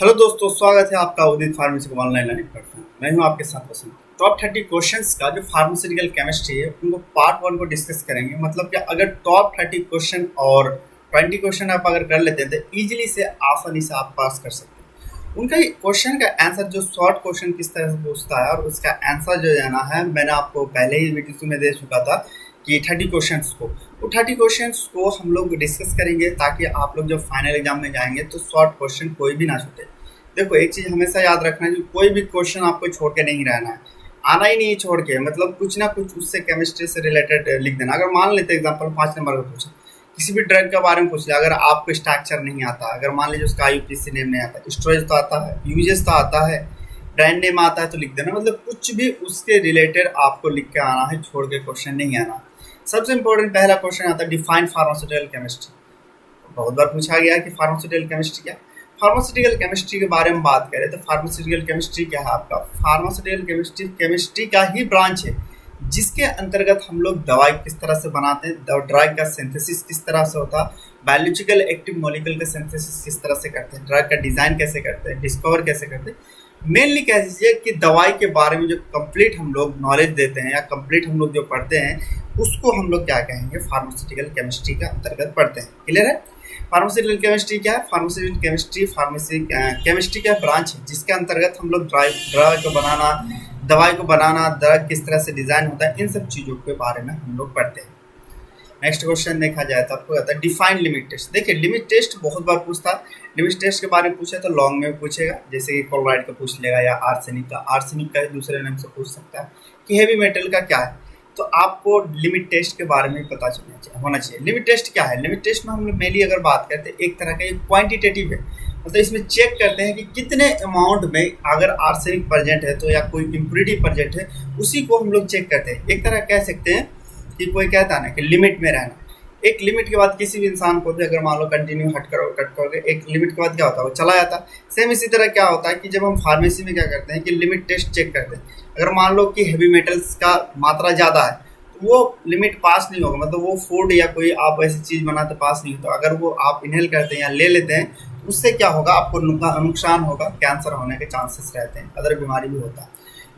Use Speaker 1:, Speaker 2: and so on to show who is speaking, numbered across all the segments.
Speaker 1: Hello दोस्तों, स्वागत है आपका उदित फार्मेसी को ऑनलाइन लर्निंग प्लेटफॉर्म। मैं हूं आपके साथ वसंत। टॉप 30 क्वेश्चंस का जो फार्मास्यूटिकल केमिस्ट्री है उनको पार्ट 1 को डिस्कस करेंगे। मतलब कि अगर टॉप 30 क्वेश्चन और 20 क्वेश्चन आप अगर कर लेते हैं तो ईजिली से आसानी से आप पास कर सकते हैं। उनका क्वेश्चन का आंसर जो शॉर्ट क्वेश्चन किस तरह से पूछता है और उसका आंसर जो है ना है, मैंने आपको पहले ही वीडियो में दे चुका था कि 30 क्वेश्चंस को, वो 30 क्वेश्चंस को हम लोग डिस्कस करेंगे ताकि आप लोग जब फाइनल एग्जाम में जाएंगे तो शॉर्ट क्वेश्चन कोई भी ना छूटे। देखो, एक चीज़ हमेशा याद रखना है कि कोई भी क्वेश्चन आपको छोड़ के नहीं रहना है, आना ही नहीं छोड़ के। मतलब कुछ ना कुछ उससे केमिस्ट्री से रिलेटेड लिख देना। अगर मान लेते एग्जांपल 5 नंबर का पूछा, किसी भी ड्रग के बारे में पूछ लिया, अगर आपको स्ट्रक्चर नहीं आता, अगर मान लीजिए उसका आईयूपीएसी नेम नहीं आता, स्टोरेज तो आता है, यूजेस तो आता है, ब्रांड नेम आता है, तो लिख देना। मतलब कुछ भी उसके रिलेटेड आपको लिख के आना है, छोड़ के क्वेश्चन नहीं आना। सबसे इंपॉर्टेंट पहला क्वेश्चन आता है डिफाइन फार्मास्यूटिकल केमिस्ट्री। बहुत बार पूछा गया कि फार्मास्यूटिकल केमिस्ट्री क्या। फार्मास्यूटिकल केमिस्ट्री के बारे में बात करें तो फार्मास्यूटिकल केमिस्ट्री क्या है आपका? फार्मास्यूटिकल केमिस्ट्री केमिस्ट्री का ही ब्रांच है जिसके अंतर्गत हम लोग दवाई किस तरह से बनाते हैं, ड्रग का सिंथेसिस किस तरह से होता है, बायोलॉजिकल एक्टिव मॉलिक्यूल का सिंथेसिस किस तरह से करते हैं, ड्रग का डिज़ाइन कैसे करते हैं, डिस्कवर कैसे करते हैं। मेनली कह दीजिए कि दवाई के बारे में जो कंप्लीट हम लोग नॉलेज देते हैं या कंप्लीट हम लोग जो पढ़ते हैं उसको हम लोग क्या कहेंगे, फार्मास्यूटिकल केमिस्ट्री के अंतर्गत पढ़ते हैं। क्लियर है? फार्मास्यूटिकल केमिस्ट्री क्या है? फार्मास्यूटिकल केमिस्ट्री फार्मेसी केमिस्ट्री का ब्रांच है जिसके अंतर्गत हम लोग ड्रग को बनाना, दवाई को बनाना, ड्रग किस तरह से डिज़ाइन होता है, इन सब चीज़ों के बारे में हम लोग पढ़ते हैं। नेक्स्ट क्वेश्चन देखा जाए तो आपको आता है डिफाइन लिमिट टेस्ट। देखिए, लिमिट टेस्ट बहुत बार पूछता है। लिमिट टेस्ट के बारे में पूछे तो लॉन्ग में पूछेगा, जैसे कि क्लोराइड का पूछ लेगा या आर्सेनिक का दूसरे नाम से पूछ सकता है कि हेवी मेटल का क्या है। तो आपको लिमिट टेस्ट के बारे में पता होना चाहिए। लिमिट टेस्ट क्या है? लिमिट टेस्ट में हम लोग मेनली अगर बात करते हैं, एक तरह का ये क्वांटिटेटिव है। मतलब इसमें चेक करते हैं कि कितने अमाउंट में अगर आर्सेनिक प्रेजेंट है तो या कोई इम्प्योरिटी प्रेजेंट है, उसी को हम लोग चेक करते हैं। एक तरह कह सकते हैं कि कोई कहता है ना कि लिमिट में रहना। एक लिमिट के बाद किसी भी इंसान को भी अगर मान लो कंटिन्यू कट करोगे, एक लिमिट के बाद क्या होता है, वो चला जाता है। सेम इसी तरह क्या होता है कि जब हम फार्मेसी में क्या करते हैं कि लिमिट टेस्ट चेक करते हैं। अगर मान लो कि हेवी मेटल्स का मात्रा ज़्यादा है तो वो लिमिट पास नहीं होगा। मतलब वो फूड या कोई आप ऐसी चीज़ बनाते पास नहीं होता। अगर वो आप इनहेल करते हैं या ले लेते हैं तो उससे क्या होगा, आपको नुकसान होगा, कैंसर होने के चांसेस रहते हैं, अदर बीमारी भी होता है।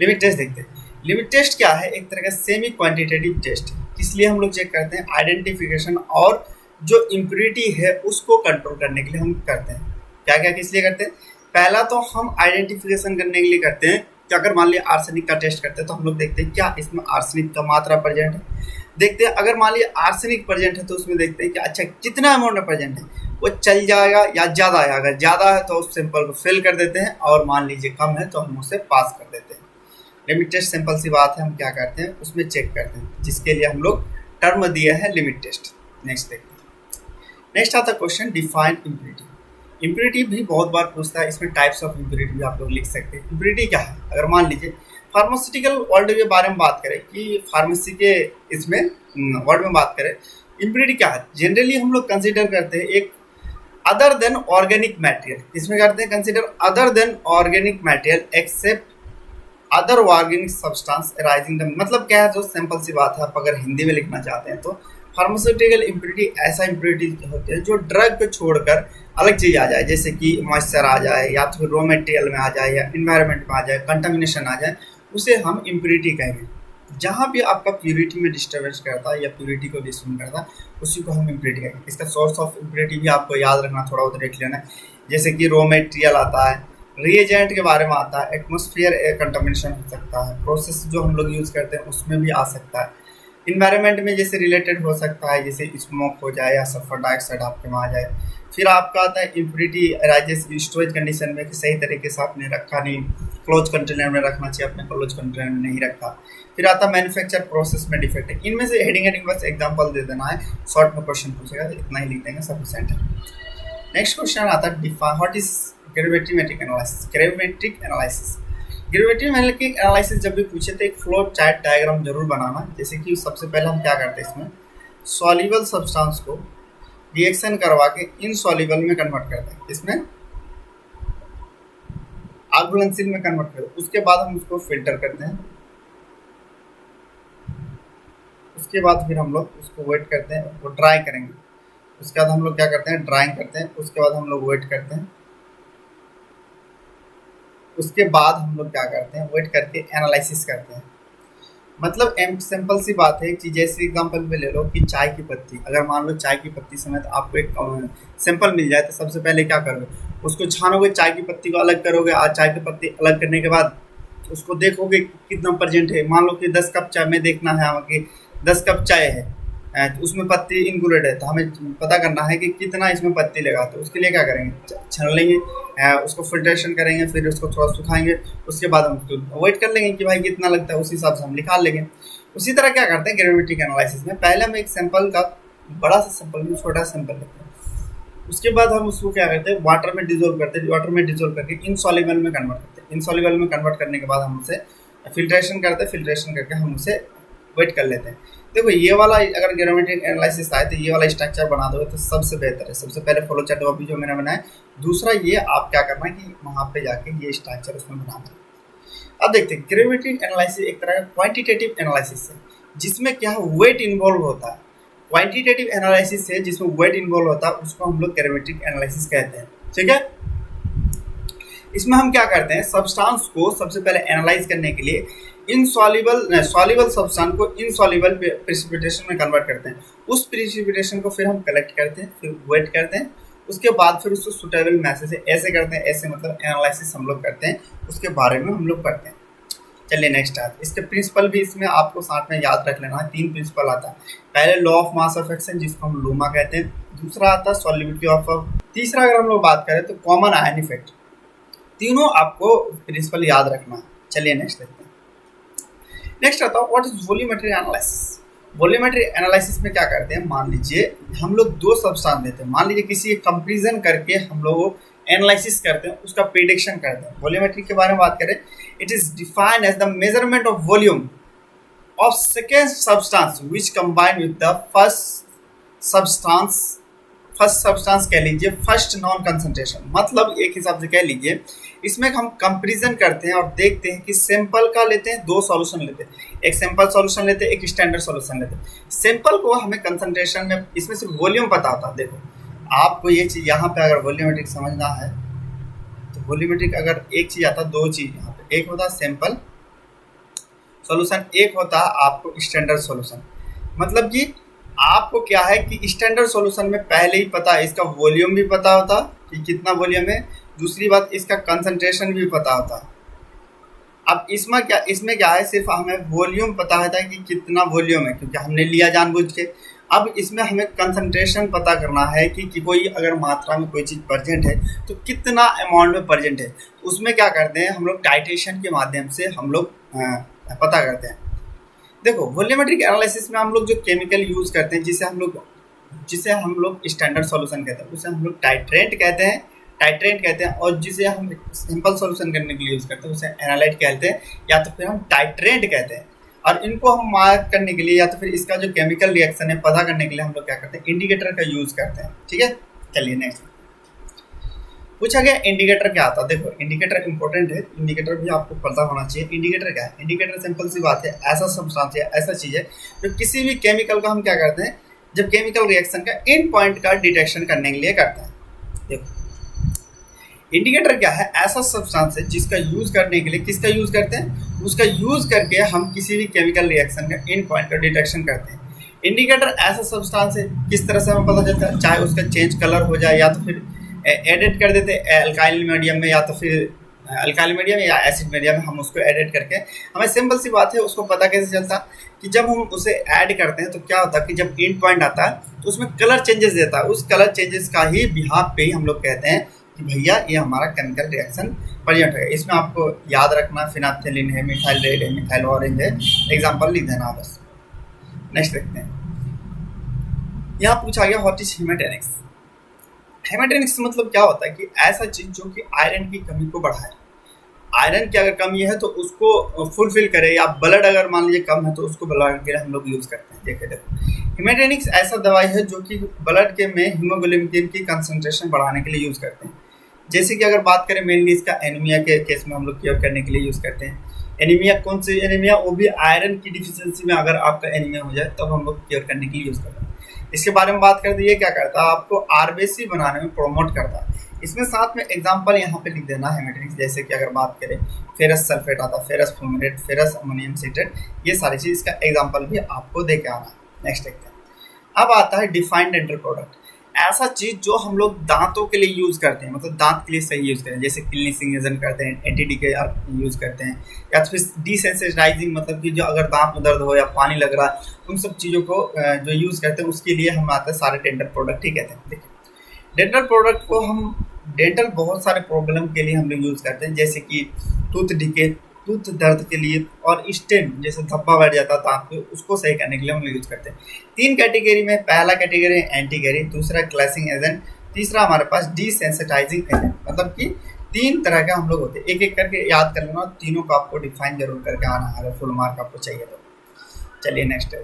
Speaker 1: लिमिट टेस्ट देखते हैं। लिमिट टेस्ट क्या है? एक तरह का सेमी क्वांटिटेटिव टेस्ट है। इसलिए हम लोग चेक करते हैं आइडेंटिफिकेशन और जो इम्प्योरिटी है उसको कंट्रोल करने के लिए हम करते हैं। क्या क्या किस लिए करते हैं? पहला तो हम आइडेंटिफिकेशन करने के लिए करते हैं कि अगर मान लिया आर्सेनिक का टेस्ट करते हैं तो हम लोग देखते हैं क्या इसमें आर्सेनिक का मात्रा प्रेजेंट है। देखते हैं अगर मान लिया आर्सेनिक प्रेजेंट है तो उसमें देखते हैं कि अच्छा कितना अमाउंट में प्रेजेंट है, वो चल जाएगा या ज़्यादा है। अगर ज़्यादा है तो उस सैंपल को फेल कर देते हैं और मान लीजिए कम है तो हम उसे पास कर देते हैं। लिमिट टेस्ट सिंपल सी बात है, हम क्या करते हैं उसमें चेक करते हैं, जिसके लिए हम लोग टर्म दिया है लिमिट टेस्ट। नेक्स्ट देखते हैं। नेक्स्ट आता क्वेश्चन डिफाइन इम्प्योरिटी। इम्प्योरिटी भी बहुत बार पूछता है, इसमें टाइप्स ऑफ इम्प्योरिटी भी आप लोग लिख सकते हैं। इम्प्योरिटी क्या है? अगर मान लीजिए फार्मास्यूटिकल वर्ल्ड के बारे में बात करें कि फार्मेसी के इसमें वर्ल्ड में बात करें, इम्प्योरिटी क्या है? जनरली हम लोग कंसिडर करते हैं एक अदर देन ऑर्गेनिक मटेरियल। इसमें करते हैं consider other than organic material except other organic substance arising the. मतलब क्या है, जो सिंपल सी बात है, आप अगर हिंदी में लिखना चाहते हैं तो फार्मास्यूटिकल इम्प्योरिटी ऐसा इम्प्योरिटी होती है जो ड्रग को छोड़कर अलग चीज़ आ जाए, जैसे कि मॉइस्चर आ जाए या तो रॉ मटेरियल में आ जाए या इन्वायरमेंट में आ जाए, कंटामिनेशन आ जाए, उसे हम इम्प्योरिटी कहेंगे। जहाँ भी आपका प्योरिटी में डिस्टर्बेंस करता है या प्योरिटी को डिस्टर्ब करता है उसी को हम इम्प्योरिटी कहेंगे। इसका सोर्स ऑफ इम्प्योरिटी भी आपको याद रखना, थोड़ा बहुत देख लेना। जैसे कि रॉ मटेरियल आता है, रिएजेंट के बारे में आता है, एटमॉस्फेयर एयर कंटामिनेशन हो सकता है, प्रोसेस जो हम लोग यूज़ करते हैं उसमें भी आ सकता है, इन्वायरमेंट में जैसे रिलेटेड हो सकता है, जैसे स्मोक हो जाए या सल्फर डाइऑक्साइड आपके में आ जाए। फिर आपका आता है इम्प्योरिटी राइजेस स्टोरेज कंडीशन में कि सही तरीके से आपने रखा नहीं, क्लोज कंटेनर में रखना चाहिए, आपने क्लोज कंटेनर में नहीं रखा। फिर आता है मैन्युफैक्चर प्रोसेस में डिफेक्ट है। इनमें से हेडिंग बस एग्जाम्पल दे देना है, शॉर्ट में क्वेश्चन पूछेगा तो इतना ही लिख देंगे, सफिशिएंट है। नेक्स्ट क्वेश्चन आता है what is gravimetric analysis. Gravimetric analysis, gravimetric analysis जब भी पूछे तो एक फ्लो चार्ट डायग्राम जरूर बनाना। जैसे कि सबसे पहले हम क्या करते हैं, इसमें सॉल्युबल सब्सटेंस को रिएक्शन करवा के इनसॉल्युबल में कन्वर्ट करते हैं, इसमें आर्गुलेंसिल में कन्वर्ट करते हैं। उसके बाद हम उसको फिल्टर करते हैं, उसके बाद फिर हम लोग उसको वेट करते हैं, वो ड्राई करेंगे। उसके बाद हम लोग क्या करते हैं, ड्राइंग करते हैं। उसके बाद हम लोग वेट करते हैं, उसके बाद हम लोग क्या करते हैं, वेट करके एनालिसिस करते हैं। मतलब सिंपल सी बात है कि जैसे एग्जांपल में ले लो कि चाय की पत्ती, अगर मान लो चाय की पत्ती समेत आपको एक सैंपल मिल जाए तो सबसे पहले क्या करोगे, उसको छानोगे, चाय की पत्ती को अलग करोगे। आज चाय की पत्ती अलग करने के बाद उसको देखोगे कितना परसेंट है। मान लो कि 10 कप चाय में देखना है हमें कि 10 कप चाय है, तो उसमें पत्ती इंक्लूडेड है, तो हमें पता करना है कि कितना इसमें पत्ती लगा। तो उसके लिए क्या करेंगे, छान लेंगे, उसको फिल्ट्रेशन करेंगे, फिर उसको थोड़ा सुखाएंगे, उसके बाद हम उसको वेट कर लेंगे कि भाई कितना लगता है, उस हिसाब से हम निकाल लेंगे। उसी तरह क्या करते हैं ग्रेविमेट्रिक एनालिसिस में, पहले हम एक सैंपल का बड़ा सा सैंपल में छोटा सैंपल लेते हैं, उसके बाद हम उसको क्या करते हैं वाटर में डिजोल्व करते हैं, वाटर में डिजोल्व करके इनसॉल्युबल में कन्वर्ट करते हैं। इनसॉल्युबल में कन्वर्ट करने के बाद हम उसे फिल्ट्रेशन करते हैं, फिल्ट्रेशन करके हम उसे वेट कर लेते हैं। देखो ये वाला अगर ग्रेविमेट्रिक एनालिसिस आए तो ये वाला स्ट्रक्चर बना दोगे तो सबसे बेहतर है। सबसे पहले फ्लो चार्ट अभी जो मैंने बनाया, दूसरा ये आप क्या करना है कि वहाँ पे जाके ये स्ट्रक्चर उसमें बनाना है। अब देखते हैं ग्रेविमेट्रिक एनालिसिस एक तरह का क्वांटिटेटिव एनालिसिस है जिसमें क्या है वेट इन्वॉल्व होता है। क्वांटिटेटिव एनालिसिस है जिसमें वेट इन्वॉल्व होता है, उसको हम लोग ग्रेविमेट्रिक एनालिसिस कहते हैं। ठीक है, इसमें हम क्या करते हैं, सब्सटेंस को सबसे पहले एनालाइज करने के लिए सॉल्युबल सब्सटेंस को इनसॉल्युबल प्रेसिपिटेशन में कन्वर्ट करते हैं। उस प्रेसिपिटेशन को फिर हम कलेक्ट करते हैं, फिर वेट करते हैं, उसके बाद फिर उसको सुटेबल मैसेज से ऐसे करते हैं, ऐसे मतलब एनालिसिस हम लोग करते हैं, उसके बारे में हम लोग करते हैं। चलिए नेक्स्ट आता है, इसके प्रिंसिपल भी इसमें आपको साथ में याद रख लेना है। 3 प्रिंसिपल आता है। पहले law of mass of action जिसको हम लूमा कहते हैं, दूसरा आता है सॉल्युबिलिटी ऑफ, तीसरा अगर हम लोग बात करें तो कॉमन आयन इफेक्ट। तीनों आपको प्रिंसिपल याद रखना है। चलिए नेक्स्ट देखते हैं। नेक्स्ट आता है व्हाट इज वॉल्यूमेट्री एनालिसिस। वॉल्यूमेट्री एनालिसिस में क्या करते हैं, मान लीजिए हम लोग 2 सब्सटेंस लेते हैं, मान लीजिए किसी कंपैरिजन करके हम लोग एनालिसिस करते हैं, उसका प्रेडिक्शन करते हैं। वॉल्यूमेट्री के बारे में बात करें, it is defined as the measurement of volume of second substance which combine with the first substance कह लीजिए, फर्स्ट नॉन कंसंट्रेशन। मतलब एक हिसाब से कह लीजिए इसमें हम कंपैरिजन करते हैं और देखते हैं कि सैंपल का लेते हैं, 2 सॉल्यूशन लेते हैं, एक सैंपल सॉल्यूशन लेते हैं, एक स्टैंडर्ड सॉल्यूशन लेते हैं। सैंपल को हमें कंसंट्रेशन में, इसमें सिर्फ वॉल्यूम पता होता है। देखो आपको ये चीज़ यहाँ पे अगर वॉल्यूमेट्रिक समझना है तो वॉल्यूमेट्रिक अगर एक चीज़ आता है, 2 चीज़ यहाँ पे, एक होता है सैंपल सॉल्यूशन, एक होता है आपको स्टैंडर्ड सॉल्यूशन। मतलब कि आपको क्या है कि स्टैंडर्ड सॉल्यूशन में पहले ही पता है, इसका वॉल्यूम भी पता होता कि कितना वॉल्यूम है, दूसरी बात इसका कंसंट्रेशन भी पता होता। अब इसमें क्या है, सिर्फ हमें वॉल्यूम पता है कि कितना वॉल्यूम है क्योंकि हमने लिया जानबूझ के। अब इसमें हमें कंसंट्रेशन पता करना है कि कोई अगर मात्रा में कोई चीज़ प्रेजेंट है तो कितना अमाउंट में प्रेजेंट है। तो उसमें क्या करते हैं हम लोग, टाइट्रेशन के माध्यम से हम लोग पता करते हैं। देखो वॉल्यूमेट्रिक एनालिसिस में हम लोग जो केमिकल यूज़ करते हैं, जिसे हम लोग स्टैंडर्ड सॉल्यूशन कहते हैं, उसे हम लोग टाइट्रेंट कहते हैं, और जिसे हम सिंपल सॉल्यूशन करने के लिए यूज़ करते हैं उसे एनालाइट कहते हैं, या तो फिर हम टाइट्रेंट कहते हैं। और इनको हम मार्क करने के लिए या तो फिर इसका जो केमिकल रिएक्शन है पता करने के लिए हम लोग क्या करते हैं, इंडिकेटर का यूज़ करते हैं। ठीक है, चलिए नेक्स्ट पूछा गया इंडिकेटर क्या आता है। देखो इंडिकेटर इंपॉर्टेंट है, इंडिकेटर भी आपको पता होना चाहिए। इंडिकेटर क्या है, इंडिकेटर सिंपल सी बात है, ऐसा सब्सटेंस है, ऐसा चीज़ है जो किसी भी केमिकल का हम क्या करते हैं, जब केमिकल रिएक्शन का एंड पॉइंट का डिटेक्शन करने के लिए करते हैं। देखो इंडिकेटर क्या है, ऐसा सब्सटेंस है जिसका यूज़ करने के लिए किसका यूज़ करते हैं, उसका यूज़ करके हम किसी भी केमिकल रिएक्शन का एंड पॉइंट का डिटेक्शन करते हैं। इंडिकेटर ऐसा सब्सटेंस है किस तरह से हमें पता चलता है, चाहे उसका चेंज कलर हो जाए या तो फिर एडिट कर देते हैं अल्काइल मीडियम में, या तो फिर अल्काइल मीडियम या एसिड मीडियम में हम उसको एडिट करके, हमें सिंपल सी बात है उसको पता कैसे चलता कि जब हम उसे ऐड करते हैं तो क्या होता है कि जब एंड पॉइंट आता है तो उसमें कलर चेंजेस देता है। उस कलर चेंजेस का ही बिहाफ पे ही हम लोग कहते हैं कि भैया ये हमारा केमिकल रिएक्शन प्रेजेंट है। इसमें आपको याद रखना फिनाइलएथिलीन है, मिथाइल रेड है, मिथाइल ऑरेंज है, एग्जाम्पल लिख देना बस। नेक्स्ट देखते हैं, यहाँ पूछा गया व्हाट इज हेमेटोनिक्स। हेमेटोनिक्स मतलब क्या होता है कि ऐसा चीज़ जो कि आयरन की कमी को बढ़ाए। आयरन की अगर कमी है तो उसको फुलफिल करे, या ब्लड अगर मान लीजिए कम है तो उसको ब्लड के लिए हम लोग यूज़ करते हैं। देखो हेमेटोनिक्स ऐसा दवाई है जो कि ब्लड के में हीमोग्लोबिन की कंसंट्रेशन बढ़ाने के लिए यूज़ करते हैं। जैसे कि अगर बात करें मेनली इसका एनीमिया के केस में हम लोग क्योर करने के लिए यूज़ करते हैं। एनीमिया कौन सी एनीमिया, वो भी आयरन की डिफिशियंसी में अगर आपका एनीमिया हो जाए तब हम लोग क्योर करने के लिए यूज़ करते हैं। इसके बारे में बात करते हैं, ये क्या करता है, आपको आरबीसी बनाने में प्रोमोट करता है। इसमें साथ में एग्जांपल यहाँ पे लिख देना है मैट्रिक्स, जैसे कि अगर बात करें फेरस सल्फेट आता है, फेरस फ्यूमेट, फेरस अमोनियम सिट्रेट, ये सारी चीज़ इसका एग्जांपल भी आपको दे के आना है। नेक्स्ट देखते हैं। अब आता है डिफाइंड डेंटल प्रोडक्ट, ऐसा चीज़ जो हम लोग दांतों के लिए यूज़ करते हैं, मतलब दांत के लिए सही यूज़ करते हैं, जैसे क्लीनिंग एजेंट करते हैं, एंटी के यूज़ करते हैं, या तो फिर डिसेंसिटाइजिंग, मतलब कि जो अगर दांत में दर्द हो या पानी लग रहा है, उन सब चीज़ों को जो यूज़ करते हैं उसके लिए हम आते हैं सारे डेंटल प्रोडक्ट ही कहते हैं। देखिए डेंटल प्रोडक्ट को हम डेंटल बहुत सारे प्रॉब्लम के लिए हम लोग यूज़ करते हैं, जैसे कि टूथ डिके, टूथ दर्द के लिए, और स्टेम जैसे धब्बा बैठ जाता है दांत पे, उसको सही करने के लिए हम लोग यूज़ करते हैं। 3 कैटेगरी में, पहला कैटेगरी एंटी कैरी, दूसरा क्लैसिंग एजेंट, तीसरा हमारे पास डिसेंसिटाइजिंग एजेंट, मतलब कि 3 तरह के हम लोग होते हैं। एक एक करके याद कर लेना, तीनों को आपको डिफाइन जरूर करके आना है अगर फुल मार्क आपको चाहिए तो। चलिए नेक्स्ट है।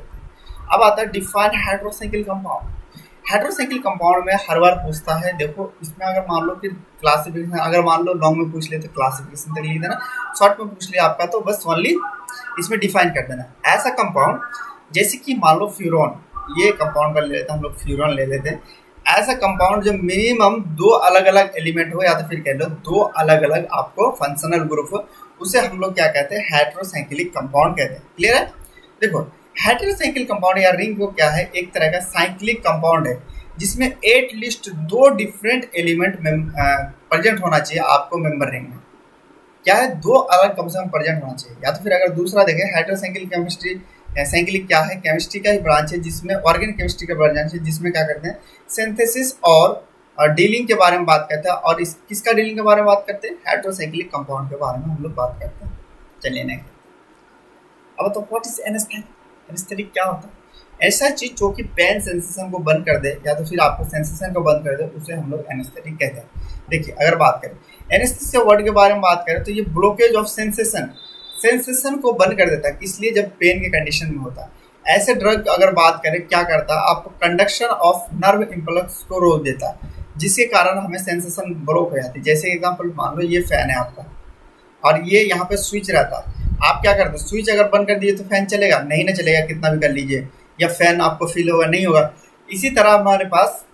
Speaker 1: अब आता है डिफाइन हाइड्रोसाइकिल कंपाउंड। हाइड्रोसाइकिल कंपाउंड में हर बार पूछता है, देखो इसमें अगर मान लो कि क्लासिफिकेशन, अगर मान लो लॉन्ग में पूछ ले तो क्लासिफिकेशन तक लिख देना, शॉर्ट में पूछ लिया आपका तो बस ओनली इसमें डिफाइन कर देना। ऐसा कंपाउंड जैसे कि मान लो फ्यूरॉन, ये कंपाउंड का ले लेते हैं हम लोग, फ्यूरॉन ले लेते हैं। ऐसा कंपाउंड जो मिनिमम 2 अलग अलग एलिमेंट हो, या तो फिर कह लो 2 अलग अलग आपको फंक्शनल ग्रुप हो, उसे हम लोग क्या कहते हैं, हेटेरोसाइक्लिक कंपाउंड कहते हैं। क्लियर है? देखो हेटेरोसाइक्लिक कंपाउंड या रिंग को क्या है, एक तरह का साइक्लिक कंपाउंड है जिसमें एटलीस्ट 2 डिफरेंट एलिमेंट प्रेजेंट होना चाहिए आपको मेंबर रिंग में। क्या है, 2 अलग कम से कम प्रेजेंट होना चाहिए। या तो फिर अगर दूसरा देखें, हेटेरोसाइक्लिक केमिस्ट्री, साइक्लिक क्या है, केमिस्ट्री का ही ब्रांच है जिसमें ऑर्गेनिक केमिस्ट्री का ब्रांच है, जिसमें क्या करते हैं सिंथेसिस और डीलिंग के बारे में बात करते हैं। और इस किसका डीलिंग के बारे में बात करते हैं, हेटेरोसाइक्लिक कंपाउंड के बारे में हम लोग बात करते हैं। चलिए नेक्स्ट। अब तो व्हाट इज एनेस्थेटिक, एनेस्थेटिक क्या होता है, ऐसा चीज जो कि पेन सेंसेशन को बंद कर दे या तो फिर आपको सेंसेशन को बंद कर दे, उसे हम लोग एनेस्थेटिक कहते हैं। देखिए अगर बात करें एनेस्थीसिया वर्ड के बारे में बात करें तो ये ब्लॉकेज ऑफ सेंसेशन, सेंसेशन को बंद कर देता है, इसलिए जब पेन के कंडीशन में होता है। ऐसे ड्रग अगर बात करें क्या करता है, आपको कंडक्शन ऑफ नर्व इम्पल्स को रोक देता है, जिसके कारण हमें सेंसेशन ब्लॉक हो जाती है। जैसे एग्जाम्पल मान लो ये फैन है आपका और ये यहाँ पे स्विच रहता है, आप क्या करते हैं, स्विच अगर बंद कर दिए तो फैन चलेगा नहीं, ना चलेगा कितना भी कर लीजिए, या फैन आपको फील होगा नहीं होगा। इसी तरह हमारे पास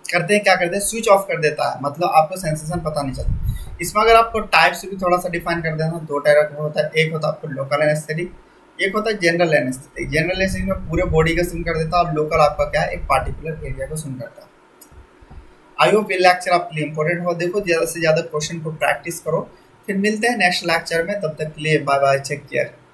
Speaker 1: करते हैं, क्या करते हैं, स्विच ऑफ कर देता है, मतलब आपको सेंसेशन पता नहीं चलता। इसमें अगर आपको टाइप से भी थोड़ा सा डिफाइन कर देना, 2 टाइप का होता है, एक होता है आपको लोकल एनेस्थेटिक, एक होता है जनरल एनेस्थेटिक। जनरल एनेस्थेटिक में पूरे बॉडी का सुन कर देता है, और लोकल आपका क्या है, एक पार्टिकुलर एरिया को सुन करता है। आई होप ये लेक्चर आपके लिए इंपॉर्टेंट हो। देखो ज़्यादा से ज़्यादा क्वेश्चन को प्रैक्टिस करो, फिर मिलते हैं नेक्स्ट लेक्चर में, तब तक के लिए बाय बाय, टेक केयर।